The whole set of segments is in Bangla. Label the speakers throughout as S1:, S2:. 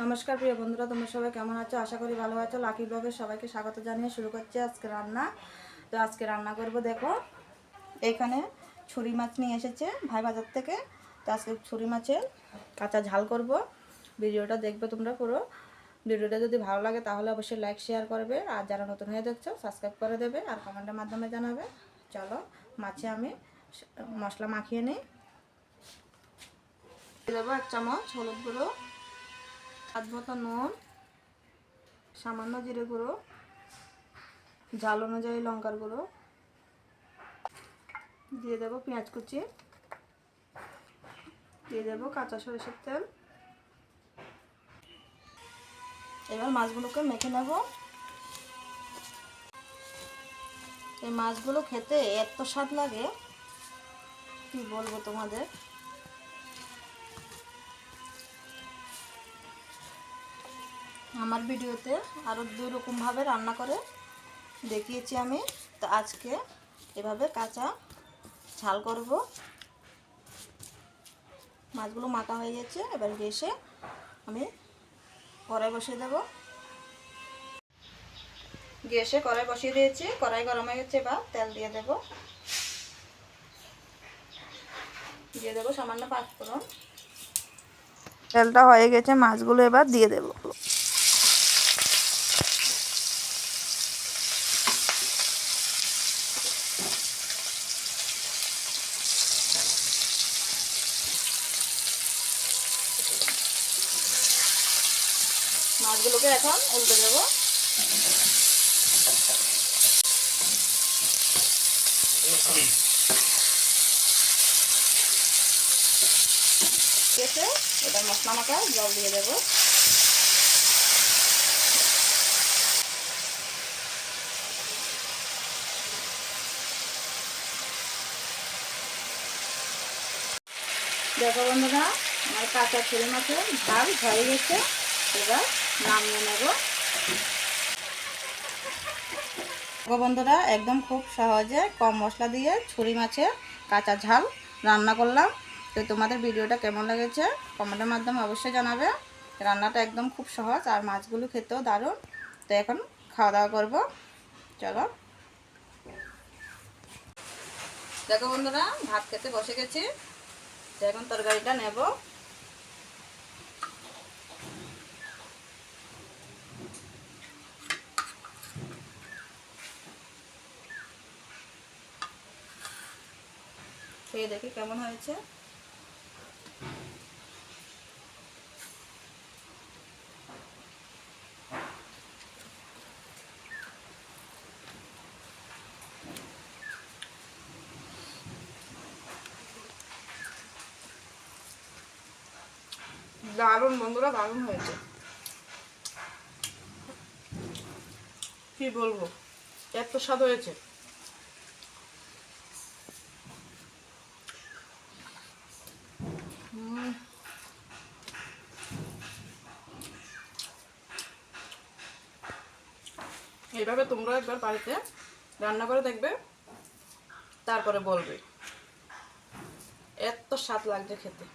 S1: নমস্কার প্রিয় বন্ধুরা, তোমরা সবাই কেমন আছো? আশা করি ভালো আছো। লাকি ব্লগে সবাইকে স্বাগত জানিয়ে শুরু করছি আজকে রান্না। তো আজকে রান্না করব, দেখো এইখানে ছুরি মাছ নিয়ে এসেছে ভাই বাজার থেকে। তো আজকে ছুরি মাছের কাঁচা ঝাল করব। ভিডিওটা দেখবে তোমরা পুরো। ভিডিওটা যদি ভালো লাগে তাহলে অবশ্যই লাইক শেয়ার করবে, আর যারা নতুন হয়ে দেখছো সাবস্ক্রাইব করে দেবে আর কমেন্টের মাধ্যমে জানাবে। চলো মাছে আমি মশলা মাখিয়ে নিই। দেবো 1 চামচ হলুদ গুঁড়ো, স্বাদ মতো নুন, সামান্য জিরে গুঁড়ো, ঝাল অনুযায়ী লঙ্কার গুঁড়ো, দিয়ে দেবো পেঁয়াজ কুচি, দিয়ে দেবো কাঁচা সরিষার তেল। এবার মাছগুলোকে মেখে নেব। এই মাছগুলো খেতে এত স্বাদ লাগে কি বলবো তোমাদের। আমার ভিডিওতে আরও 2 রকমভাবে রান্না করে দেখিয়েছি আমি। তো আজকে এভাবে কাঁচা ঝাল করব। মাছগুলো মাখা হয়ে গেছে, এবার গ্যাসে আমি কড়াই বসিয়ে দেব। গ্যাসে কড়াই বসিয়ে দিয়েছি, কড়াই গরম হয়ে গেছে। এবার তেল দিয়ে দেব, দিয়ে দেবো সামান্য 5 ফোড়ন। তেলটা হয়ে গেছে, মাছগুলো এবার দিয়ে দেব। মাছগুলোকে এখন উল্টে দেবো। এবার মশলা মাখা জল দিয়ে দেবো। দেখো বন্ধুরা, আমার কাঁচা ছুরি মাছের ঝাল হয়ে গেছে। এবার নামিয়ে নেব। দেখো বন্ধুরা, একদম খুব সহজে কম মশলা দিয়ে ছুরি মাছের কাঁচা ঝাল রান্না করলাম। তো তোমাদের ভিডিওটা কেমন লেগেছে কমেন্টের মাধ্যমে অবশ্যই জানাবে। রান্নাটা একদম খুব সহজ, আর মাছগুলো খেতেও দারুণ। তো এখন খাওয়া দাওয়া করবো, চলো। দেখো বন্ধুরা, ভাত খেতে বসে গেছি। তো এখন তরকারিটা নেব। খেয়ে দেখি কেমন হয়েছে। দারুণ বন্ধুরা, দারুণ হয়েছে, কি বলবো, এত স্বাদ হয়েছে। এইভাবে তোমরা একবার বাড়িতে রান্না করে দেখবে, তারপরে বলবে এত স্বাদ লাগছে খেতে।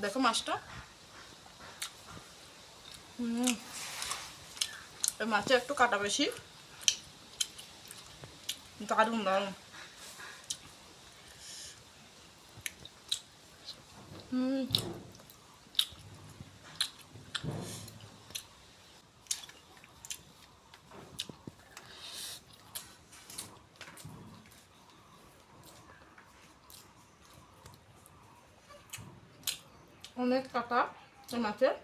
S1: দেখো মাছটা, এই মাছে একটু কাটা বেশি, দারুণ দারুণ। অনেক কাটা এই মাছের।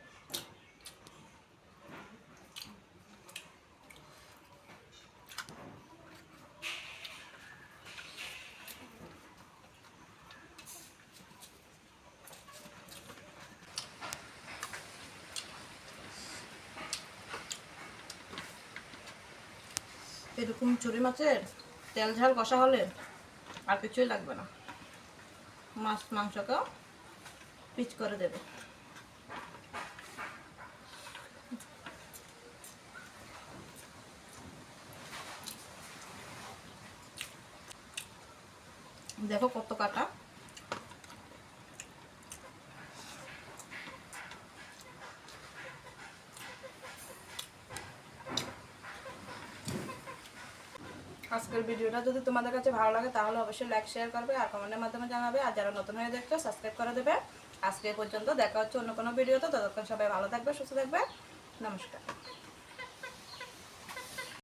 S1: এরকম চুরি মাছের তেল ঝাল কষা হলে আর কিছুই লাগবে না, মাছ মাংসকেও পিচ করে দেবে। দেখো কত কাটা। আজকের ভিডিওটা যদি তোমাদের কাছে ভালো লাগে তাহলে অবশ্যই লাইক শেয়ার করবে আর কমেন্টের মাধ্যমে জানাবে। আর যারা নতুন হয়ে দেখছো সাবস্ক্রাইব করে দেবে। আজকে পর্যন্ত দেখা হচ্ছে অন্য কোনো ভিডিওতে। ততক্ষণ সবাই ভালো থাকবে, সুস্থ থাকবে। নমস্কার।